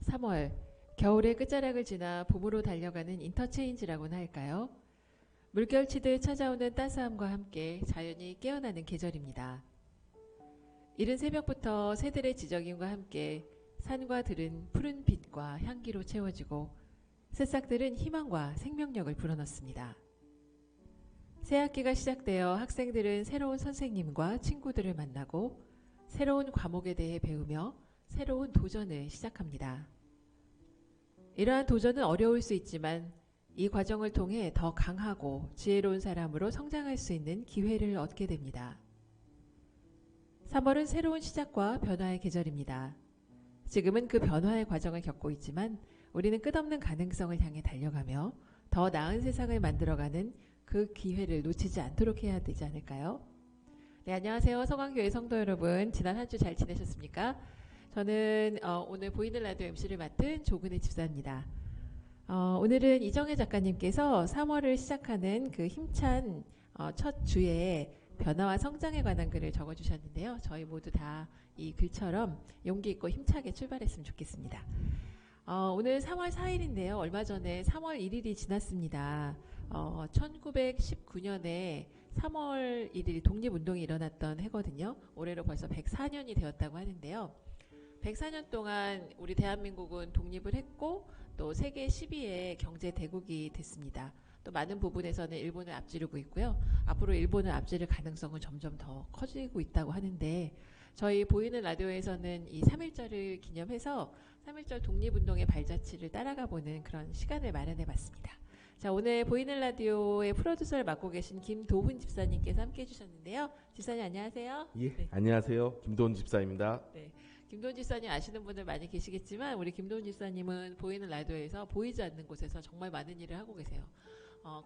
(3월) 겨울의 끝자락을 지나 봄으로 달려가는 인터체인지라고나 할까요? 물결치듯 찾아오는 따스함과 함께 자연이 깨어나는 계절입니다. 이른 새벽부터 새들의 지저귀음과 함께 산과 들은 푸른 빛과 향기로 채워지고 새싹들은 희망과 생명력을 불어넣습니다. 새학기가 시작되어 학생들은 새로운 선생님과 친구들을 만나고 새로운 과목에 대해 배우며 새로운 도전을 시작합니다. 이러한 도전은 어려울 수 있지만 이 과정을 통해 더 강하고 지혜로운 사람으로 성장할 수 있는 기회를 얻게 됩니다. 3월은 새로운 시작과 변화의 계절입니다. 지금은 그 변화의 과정을 겪고 있지만 우리는 끝없는 가능성을 향해 달려가며 더 나은 세상을 만들어가는 그 기회를 놓치지 않도록 해야 되지 않을까요? 네, 안녕하세요. 서강교회 성도 여러분. 지난 한 주 잘 지내셨습니까? 저는 오늘 보이는 라디오 MC를 맡은 조근혜 집사입니다. 오늘은 이정혜 작가님께서 3월을 시작하는 그 힘찬 첫 주에 변화와 성장에 관한 글을 적어주셨는데요. 저희 모두 다 이 글처럼 용기 있고 힘차게 출발했으면 좋겠습니다. 오늘 3월 4일인데요. 얼마 전에 3월 1일이 지났습니다. 1919년에 3월 1일 독립운동이 일어났던 해거든요. 올해로 벌써 104년이 되었다고 하는데요. 104년 동안 우리 대한민국은 독립을 했고 또 세계 10위의 경제 대국이 됐습니다. 또 많은 부분에서는 일본을 앞지르고 있고요. 앞으로 일본을 앞지를 가능성은 점점 더 커지고 있다고 하는데 저희 보이는 라디오에서는 이 3.1절을 기념해서 3.1절 독립운동의 발자취를 따라가보는 그런 시간을 마련해봤습니다. 자, 오늘 보이는 라디오의 프로듀서를 맡고 계신 김도훈 집사님께서 함께해 주셨는데요. 집사님 안녕하세요. 예, 네. 안녕하세요. 김도훈 집사입니다. 네. 김도훈 집사님 아시는 분들 많이 계시겠지만 우리 김도훈 집사님은 보이는 라디오에서 보이지 않는 곳에서 정말 많은 일을 하고 계세요.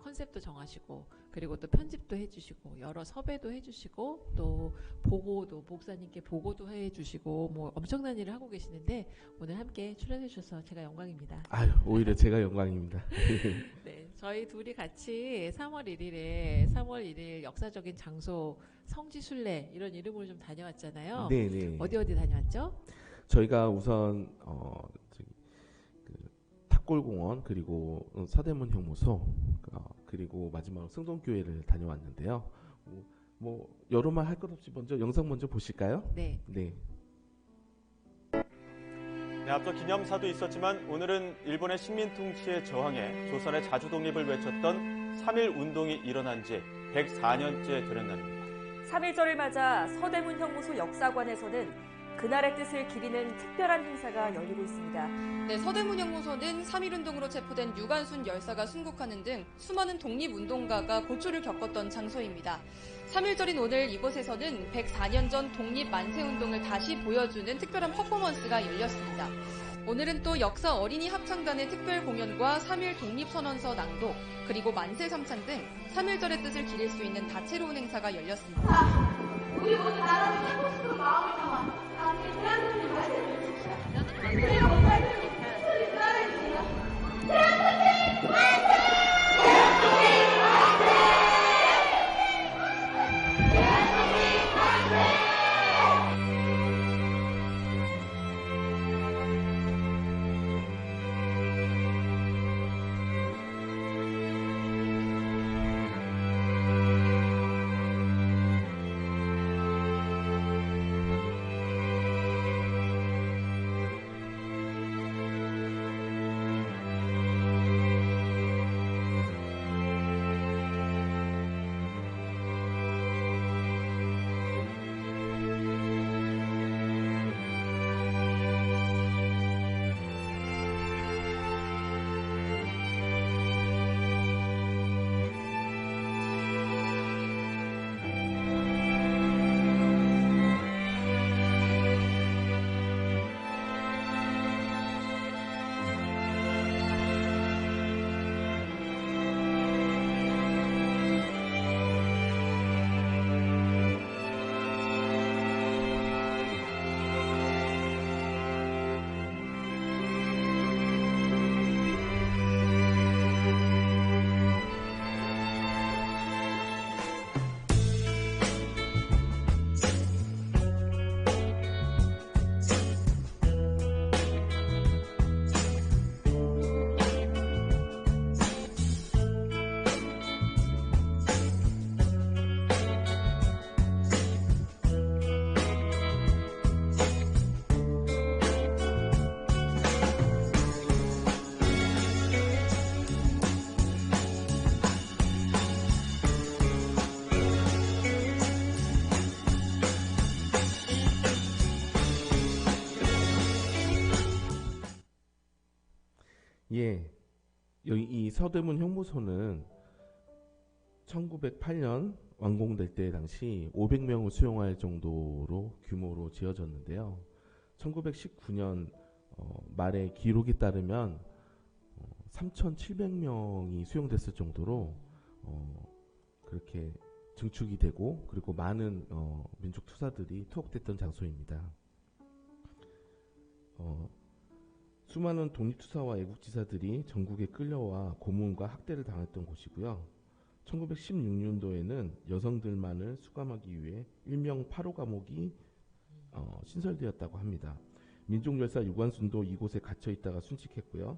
컨셉도 정하시고 그리고 또 편집도 해주시고 여러 섭외도 해주시고 또 보고도 목사님께 보고도 해주시고 뭐 엄청난 일을 하고 계시는데 오늘 함께 출연해 주셔서 제가 영광입니다. 아유, 오히려 제가 영광입니다. 네, 저희 둘이 같이 3월 1일 역사적인 장소 성지순례 이런 이름으로 좀 다녀왔잖아요. 네네. 어디 다녀왔죠? 저희가 우선 탑골공원 그리고 서대문 형무소 그리고 마지막으로 승동교회를 다녀왔는데요. 뭐 여러 말 할 것 없이 먼저 영상 먼저 보실까요? 네. 네. 네, 앞서 기념사도 있었지만 오늘은 일본의 식민 통치에 저항해 조선의 자주 독립을 외쳤던 3.1 운동이 일어난 지 104년째 되는 날입니다. 3.1절을 맞아 서대문 형무소 역사관에서는 그날의 뜻을 기리는 특별한 행사가 열리고 있습니다. 네, 서대문 형무소는 3.1운동으로 체포된 유관순 열사가 순국하는 등 수많은 독립운동가가 고초를 겪었던 장소입니다. 3.1절인 오늘 이곳에서는 104년 전 독립 만세운동을 다시 보여주는 특별한 퍼포먼스가 열렸습니다. 오늘은 또 역사 어린이 합창단의 특별 공연과 3.1 독립선언서 낭독, 그리고 만세 삼창 등 3.1절의 뜻을 기릴 수 있는 다채로운 행사가 열렸습니다. 우리 모두 나라를 살고 싶은 마음을 담아 함께 대한민국을 만들어주십시오. 우리가 못할 테니 소리 따라해주세요. 대한민국 만세! 대한민국 만세! 대한민국 만세! 예, 여기 이 서대문 형무소는 1908년 완공될 때 당시 500명을 수용할 정도로 규모로 지어졌는데요. 1919년 말에 기록에 따르면 3,700명이 수용됐을 정도로 그렇게 증축이 되고 그리고 많은 민족 투사들이 투옥됐던 장소입니다. 수많은 독립투사와 애국지사들이 전국에 끌려와 고문과 학대를 당했던 곳이고요. 1916년도에는 여성들만을 수감하기 위해 일명 8호 감옥이 신설되었다고 합니다. 민족열사 유관순도 이곳에 갇혀 있다가 순직했고요.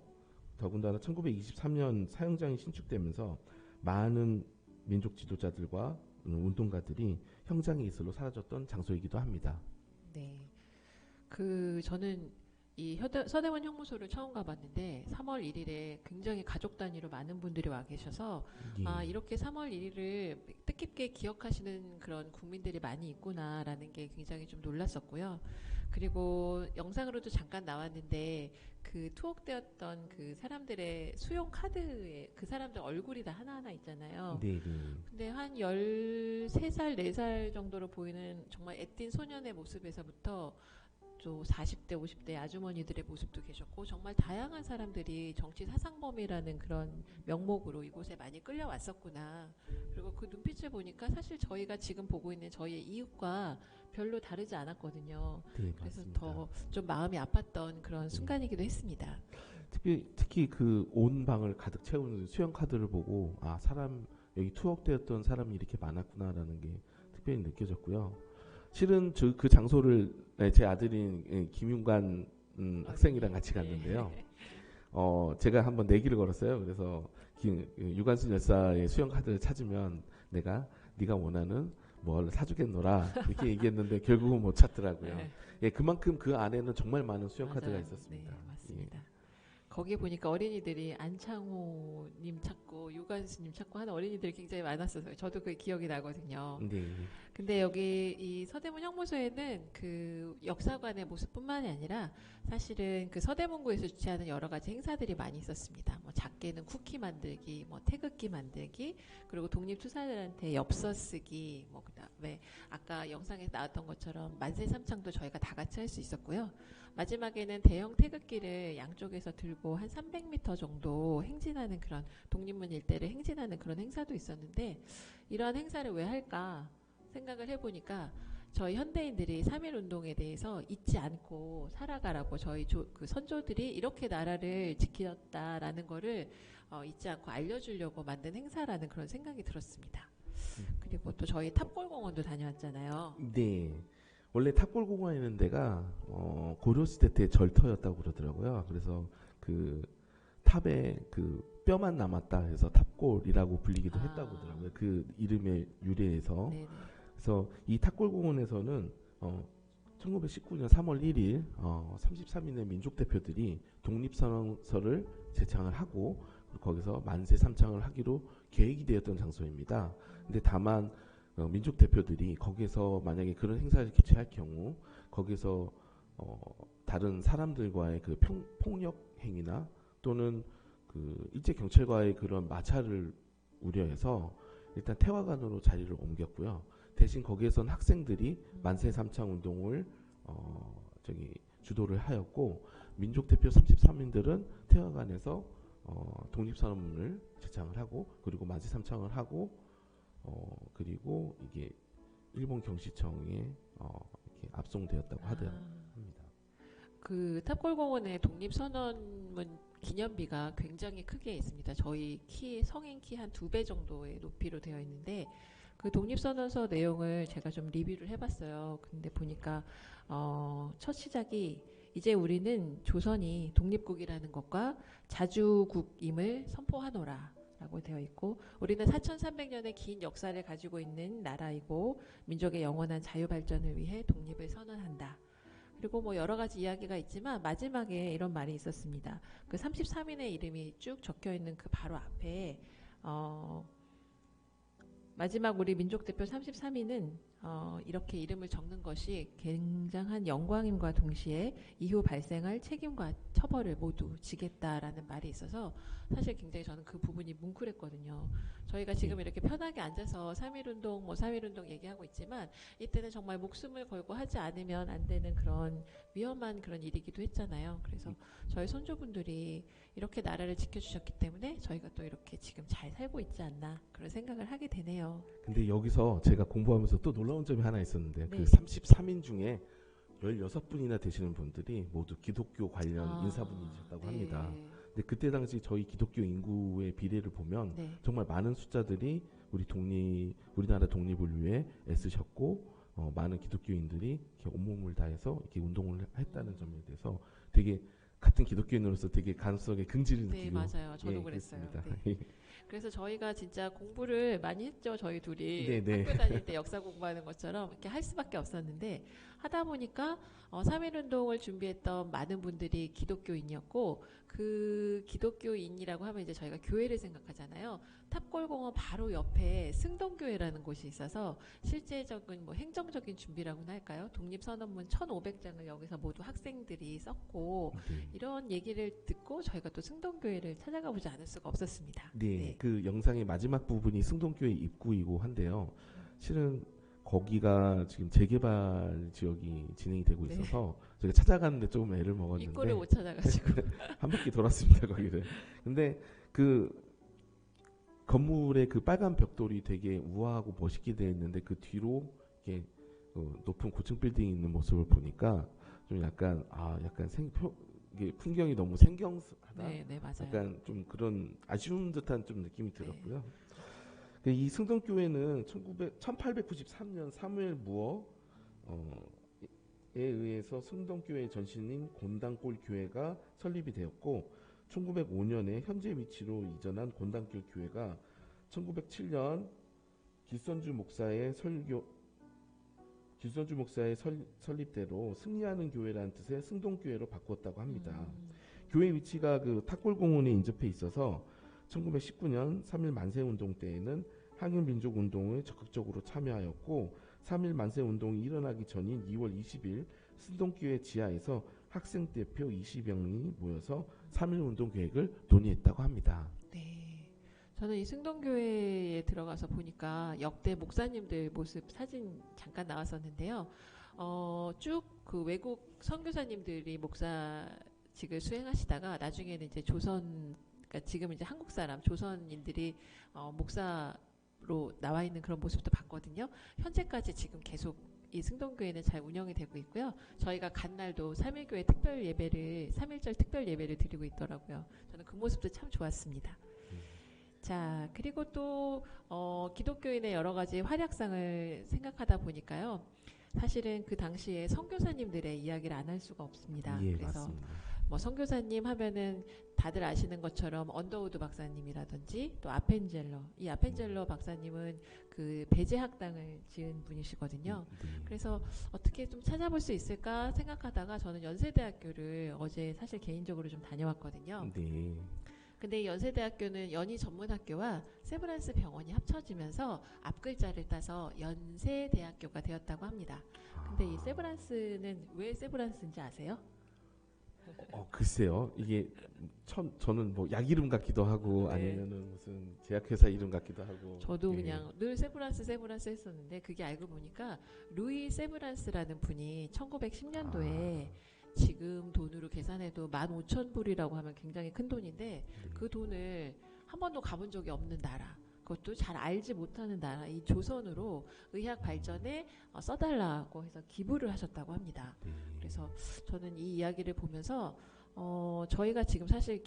더군다나 1923년 사형장이 신축되면서 많은 민족 지도자들과 운동가들이 형장의 이슬로 사라졌던 장소이기도 합니다. 네. 저는 이 서대문 형무소를 처음 가봤는데 3월 1일에 굉장히 가족 단위로 많은 분들이 와 계셔서 예. 이렇게 3월 1일을 뜻깊게 기억하시는 그런 국민들이 많이 있구나라는 게 굉장히 좀 놀랐었고요. 그리고 영상으로도 잠깐 나왔는데 그 투옥되었던 그 사람들의 수용 카드에 그 사람들 얼굴이 다 하나하나 있잖아요. 네, 네. 근데 한 13살, 4살 정도로 보이는 정말 애띤 소년의 모습에서부터 또 40대, 50대 아주머니들의 모습도 계셨고 정말 다양한 사람들이 정치 사상범이라는 그런 명목으로 이곳에 많이 끌려왔었구나. 그리고 그 눈빛을 보니까 사실 저희가 지금 보고 있는 저희의 이웃과 별로 다르지 않았거든요. 네, 그래서 맞습니다. 더 좀 마음이 아팠던 그런 순간이기도 했습니다. 특히 그 온 방을 가득 채우는 수용 카드를 보고 사람 여기 투옥되었던 사람이 이렇게 많았구나라는 게 특별히 느껴졌고요. 실은 그 장소를 제 아들인 김윤관 학생이랑 같이 갔는데요. 제가 한번 내기를 걸었어요. 그래서 유관순 열사의 수용 카드를 찾으면 네가 원하는 뭘 사주겠노라 이렇게 얘기했는데 결국은 못 찾더라고요. 네. 예, 그만큼 그 안에는 정말 많은 수용 카드가 맞아요. 있었습니다. 네, 맞습니다. 거기에 보니까 어린이들이 안창호님 찾고 유관수님 찾고 하는 어린이들이 굉장히 많았어서 저도 그 기억이 나거든요. 네. 근데 여기 이 서대문 형무소에는 그 역사관의 모습뿐만이 아니라 사실은 그 서대문구에서 주최하는 여러 가지 행사들이 많이 있었습니다. 뭐 작게는 쿠키 만들기, 뭐 태극기 만들기, 그리고 독립투사들한테 엽서 쓰기, 뭐 그다음에 아까 영상에 나왔던 것처럼 만세 삼창도 저희가 다 같이 할 수 있었고요. 마지막에는 대형 태극기를 양쪽에서 들고 한 300m 정도 행진하는 그런 독립문 일대를 행진하는 그런 행사도 있었는데 이러한 행사를 왜 할까 생각을 해보니까 저희 현대인들이 3.1 운동에 대해서 잊지 않고 살아가라고 저희 그 선조들이 이렇게 나라를 지켰다라는 거를 잊지 않고 알려주려고 만든 행사라는 그런 생각이 들었습니다. 그리고 또 저희 탑골공원도 다녀왔잖아요. 네. 원래 탑골공원에 있는 데가 고려시대 때 절터였다고 그러더라고요. 그래서 그 탑에 그 뼈만 남았다 해서 탑골이라고 불리기도 했다고 그러더라고요. 그 이름의 유래에서. 네네. 그래서 이 탑골공원에서는 1919년 3월 1일 33인의 민족 대표들이 독립선언서를 제창을 하고 거기서 만세 삼창을 하기로 계획이 되었던 장소입니다. 근데 다만 민족 대표들이 거기서 만약에 그런 행사를 개최할 경우 거기서 다른 사람들과의 그 폭력 행위나 또는 그 일제 경찰과의 그런 마찰을 우려해서 일단 태화관으로 자리를 옮겼고요. 대신 거기에선 학생들이 만세 삼창 운동을 주도를 하였고 민족 대표 33인들은 태화관에서 독립선언문을 제창을 하고 그리고 만세 삼창을 하고 그리고 이게 일본 경시청에 이렇게 압송되었다고 합니다. 그 탑골공원의 독립선언문 기념비가 굉장히 크게 있습니다. 저희 성인 키 한 2배 정도의 높이로 되어 있는데 그 독립선언서 내용을 제가 좀 리뷰를 해봤어요. 근데 보니까 첫 시작이 이제 우리는 조선이 독립국이라는 것과 자주국임을 선포하노라 라고 되어 있고 우리는 4300년의 긴 역사를 가지고 있는 나라이고 민족의 영원한 자유발전을 위해 독립을 선언한다. 그리고 뭐 여러 가지 이야기가 있지만 마지막에 이런 말이 있었습니다. 그 33인의 이름이 쭉 적혀 있는 그 바로 앞에 마지막 우리 민족대표 33위는 이렇게 이름을 적는 것이 굉장한 영광임과 동시에 이후 발생할 책임과 처벌을 모두 지겠다라는 말이 있어서 사실 굉장히 저는 그 부분이 뭉클했거든요. 저희가 지금 이렇게 편하게 앉아서 3.1운동, 3.1운동 얘기하고 있지만 이때는 정말 목숨을 걸고 하지 않으면 안 되는 그런 위험한 그런 일이기도 했잖아요. 그래서 저희 손주분들이 이렇게 나라를 지켜주셨기 때문에 저희가 또 이렇게 지금 잘 살고 있지 않나 그런 생각을 하게 되네요. 근데 여기서 제가 공부하면서 또 놀라운 점이 하나 있었는데 네. 그 33인 중에 16분이나 되시는 분들이 모두 기독교 관련 인사분이셨다고 네. 합니다. 근데 그때 당시 저희 기독교 인구의 비례를 보면 네. 정말 많은 숫자들이 우리나라 독립을 위해 애쓰셨고 많은 기독교인들이 이렇게 온몸을 다해서 이렇게 운동을 했다는 점에 대해서 되게 같은 기독교인으로서 되게 가슴속에 긍지를 네, 느끼고 맞아요. 저도 예, 그랬어요. 그랬습니다. 네. 그래서 저희가 진짜 공부를 많이 했죠. 저희 둘이 네, 네. 학교 다닐 때 역사 공부하는 것처럼 이렇게 할 수밖에 없었는데 하다 보니까 3.1운동을 준비했던 많은 분들이 기독교인이었고 그 기독교인이라고 하면 이제 저희가 교회를 생각하잖아요. 탑골공원 바로 옆에 승동교회라는 곳이 있어서 실제적인 행정적인 준비라고나 할까요? 독립선언문 1,500장을 여기서 모두 학생들이 썼고 네. 이런 얘기를 듣고 저희가 또 승동교회를 찾아가 보지 않을 수가 없었습니다. 네, 그 영상의 마지막 부분이 승동교회 입구이고 한데요. 실은 거기가 지금 재개발 지역이 진행이 되고 네. 있어서 저희가 찾아가는데 조금 애를 먹었는데 입구를 못 찾아가지고 한 바퀴 돌았습니다 거기를. 근데 그 건물의 그 빨간 벽돌이 되게 우아하고 멋있게 되어 있는데 그 뒤로 이렇게 높은 고층 빌딩이 있는 모습을 보니까 좀 약간 이게 풍경이 너무 생경하다. 네, 네, 맞아요. 약간 좀 그런 아쉬운 듯한 좀 느낌이 들었고요. 이 승동교회는 1893년 사무엘 무어에 의해서 승동교회 전신인 곤단골 교회가 설립이 되었고 1905년에 현재 위치로 이전한 곤단골 교회가 1907년 길선주 목사의 설립대로 승리하는 교회라는 뜻의 승동교회로 바꾸었다고 합니다. 교회 위치가 그 탑골공원에 인접해 있어서 1919년 3.1 만세운동 때에는 항일민족운동에 적극적으로 참여하였고 3.1 만세운동이 일어나기 전인 2월 20일 승동교회 지하에서 학생 대표 20여 명이 모여서 3.1운동 계획을 논의했다고 합니다. 네. 저는 이 승동교회에 들어가서 보니까 역대 목사님들 모습 사진 잠깐 나왔었는데요. 쭉 그 외국 선교사님들이 목사직을 수행하시다가 나중에는 이제 그러니까 지금 이제 한국 사람 조선인들이 목사로 나와 있는 그런 모습도 봤거든요. 현재까지 지금 계속 이 승동교회는 잘 운영이 되고 있고요. 저희가 간 날도 3.1교회 특별 예배를 3.1절 특별 예배를 드리고 있더라고요. 저는 그 모습도 참 좋았습니다. 자, 그리고 또 기독교인의 여러 가지 활약상을 생각하다 보니까요. 사실은 그 당시에 선교사님들의 이야기를 안 할 수가 없습니다. 예, 그래서 맞습니다. 선교사님 하면은 다들 아시는 것처럼 언더우드 박사님이라든지 또 이 아펜젤러 박사님은 그 배제학당을 지은 분이시거든요. 그래서 어떻게 좀 찾아볼 수 있을까 생각하다가 저는 연세대학교를 어제 사실 개인적으로 좀 다녀왔거든요. 네. 근데 이 연세대학교는 연희전문학교와 세브란스 병원이 합쳐지면서 앞글자를 따서 연세대학교가 되었다고 합니다. 근데 이 세브란스는 왜 세브란스인지 아세요? 글쎄요. 이게 저는 뭐 약 이름 같기도 하고 네. 아니면은 무슨 제약회사 이름 같기도 하고. 저도 예. 그냥 늘 세브란스 했었는데 그게 알고 보니까 루이 세브란스라는 분이 1910년도에 지금 돈으로 계산해도 15,000불이라고 하면 굉장히 큰 돈인데 그 돈을 한 번도 가본 적이 없는 나라, 그것도 잘 알지 못하는 나라, 이 조선으로 의학 발전에 써달라고 해서 기부를 하셨다고 합니다. 그래서 저는 이 이야기를 보면서 저희가 지금 사실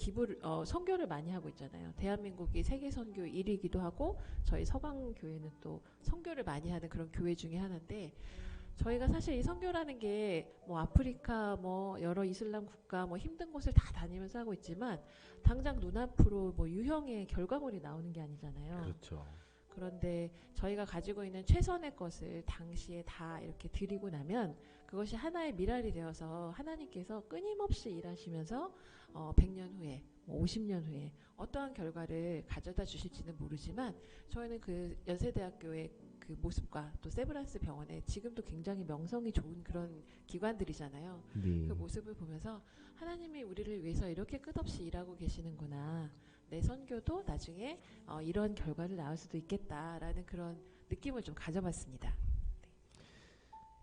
선교를 많이 하고 있잖아요. 대한민국이 세계 선교 1위이기도 하고 저희 서강교회는 또 선교를 많이 하는 그런 교회 중에 하나인데 저희가 사실 이 선교라는 게 뭐 아프리카 뭐 여러 이슬람 국가 뭐 힘든 곳을 다 다니면서 하고 있지만 당장 눈앞으로 뭐 유형의 결과물이 나오는 게 아니잖아요. 그렇죠. 그런데 저희가 가지고 있는 최선의 것을 당시에 다 이렇게 드리고 나면 그것이 하나의 미랄이 되어서 하나님께서 끊임없이 일하시면서 100년 후에 뭐 50년 후에 어떠한 결과를 가져다 주실지는 모르지만 저희는 그 연세대학교의 그 모습과 또 세브란스 병원에 지금도 굉장히 명성이 좋은 그런 기관들이잖아요. 네. 그 모습을 보면서 하나님이 우리를 위해서 이렇게 끝없이 일하고 계시는구나. 내 선교도 나중에 이런 결과를 낳을 수도 있겠다라는 그런 느낌을 좀 가져봤습니다.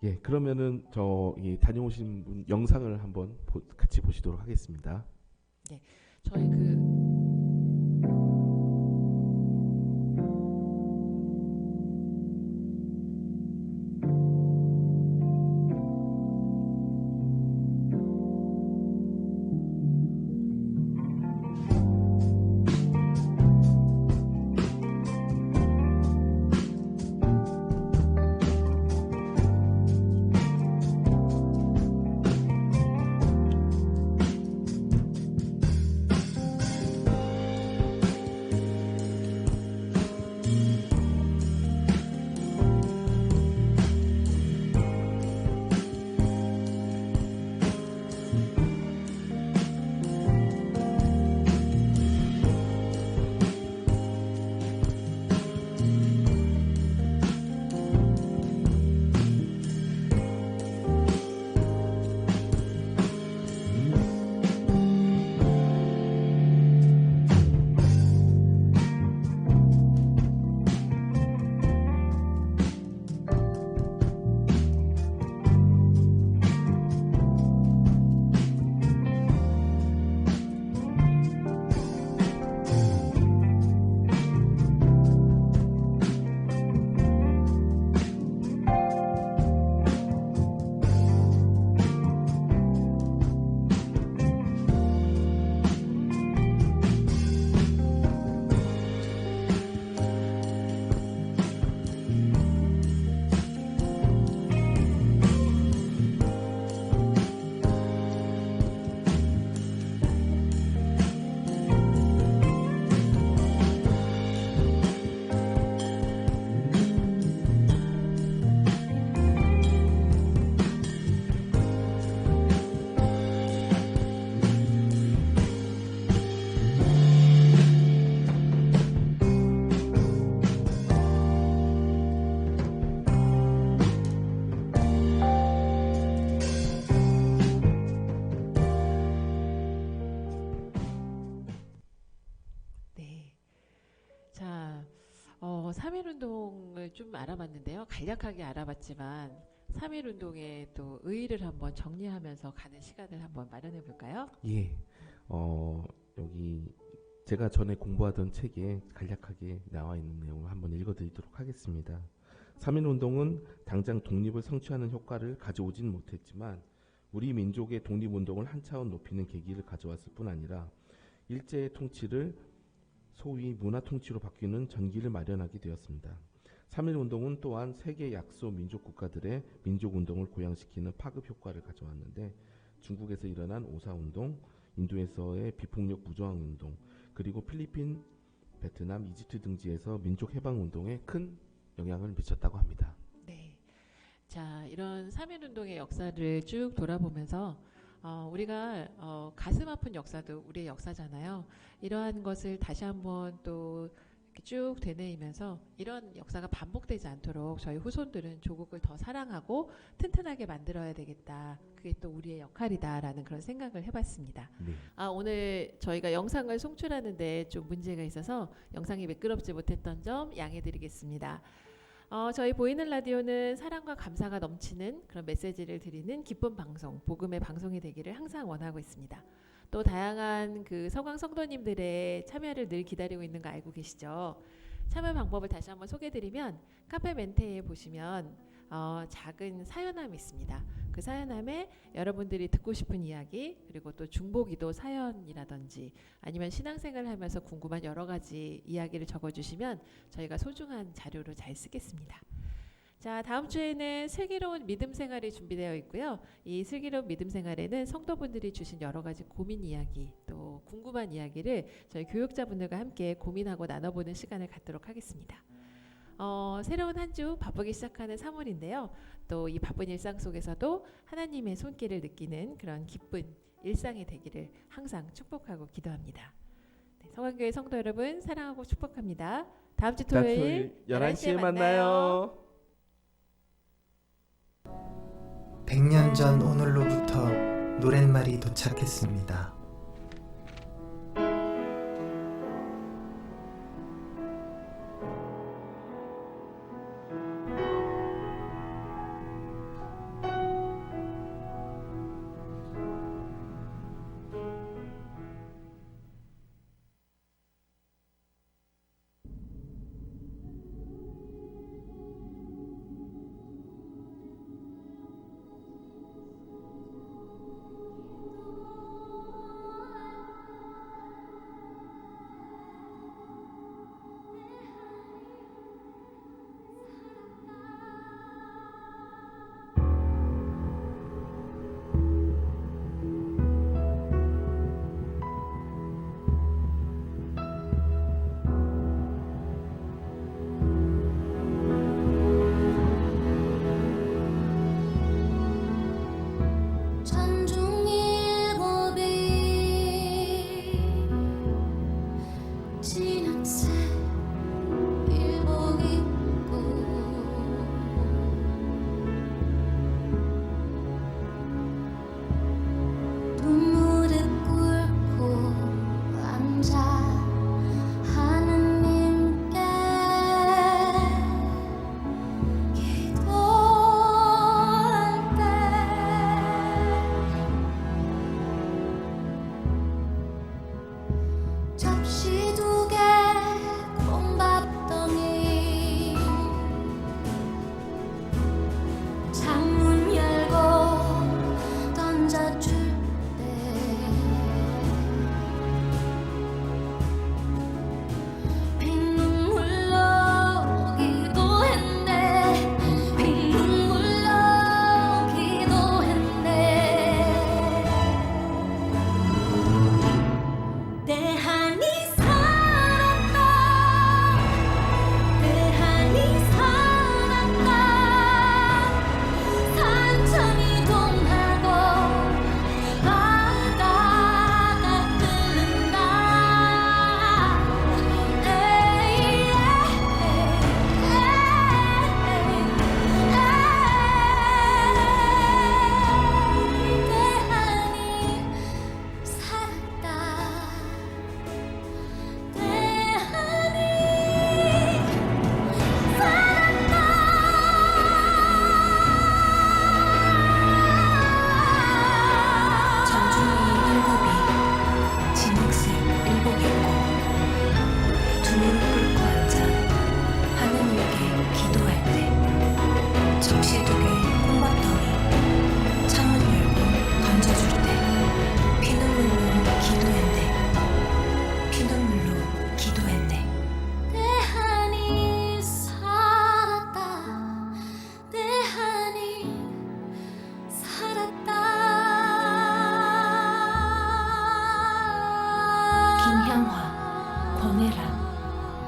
예, 그러면은 이 다녀오신 분 영상을 한번 같이 보시도록 하겠습니다. 저희 그 자, 3.1운동을 좀 알아봤는데요. 간략하게 알아봤지만 3.1운동의 또 의의를 한번 정리하면서 가는 시간을 한번 마련해 볼까요? 예, 여기 제가 전에 공부하던 책에 간략하게 나와 있는 내용을 한번 읽어드리도록 하겠습니다. 3.1운동은 당장 독립을 성취하는 효과를 가져오진 못했지만 우리 민족의 독립운동을 한 차원 높이는 계기를 가져왔을 뿐 아니라 일제의 통치를 소위 문화 통치로 바뀌는 전기를 마련하게 되었습니다. 3.1운동은 또한 세계 약소 민족 국가들의 민족운동을 고양시키는 파급 효과를 가져왔는데 중국에서 일어난 오사운동, 인도에서의 비폭력 무저항운동, 그리고 필리핀, 베트남, 이집트 등지에서 민족해방운동에 큰 영향을 미쳤다고 합니다. 네. 자, 이런 3.1운동의 역사를 쭉 돌아보면서 우리가 가슴 아픈 역사도 우리의 역사잖아요. 이러한 것을 다시 한번 또 이렇게 쭉 되뇌이면서 이런 역사가 반복되지 않도록 저희 후손들은 조국을 더 사랑하고 튼튼하게 만들어야 되겠다. 그게 또 우리의 역할이다라는 그런 생각을 해봤습니다. 네. 오늘 저희가 영상을 송출하는데 좀 문제가 있어서 영상이 매끄럽지 못했던 점 양해드리겠습니다. 저희 보이는 라디오는 사랑과 감사가 넘치는 그런 메시지를 드리는 기쁜 방송, 복음의 방송이 되기를 항상 원하고 있습니다. 또 다양한 그 서강 성도님들의 참여를 늘 기다리고 있는 거 알고 계시죠? 참여 방법을 다시 한번 소개해드리면 카페 멘테에 보시면 작은 사연함이 있습니다. 그 사연함에 여러분들이 듣고 싶은 이야기, 그리고 또 중보기도 사연이라든지 아니면 신앙생활을 하면서 궁금한 여러 가지 이야기를 적어주시면 저희가 소중한 자료로 잘 쓰겠습니다. 자, 다음 주에는 슬기로운 믿음 생활이 준비되어 있고요. 이 슬기로운 믿음 생활에는 성도분들이 주신 여러 가지 고민 이야기, 또 궁금한 이야기를 저희 교육자분들과 함께 고민하고 나눠보는 시간을 갖도록 하겠습니다. 새로운 한 주 바쁘게 시작하는 3월인데요. 또 이 바쁜 일상 속에서도 하나님의 손길을 느끼는 그런 기쁜 일상이 되기를 항상 축복하고 기도합니다. 네, 성안교회 성도 여러분 사랑하고 축복합니다. 다음 주 토요일 11시에 만나요. 100년 전 오늘로부터 노랫말이 도착했습니다.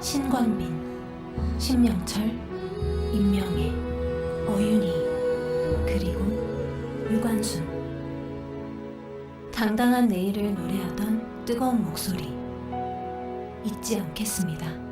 신권빈, 신명철, 임명애, 어윤희, 그리고 유관순. 당당한 내일을 노래하던 뜨거운 목소리 잊지 않겠습니다.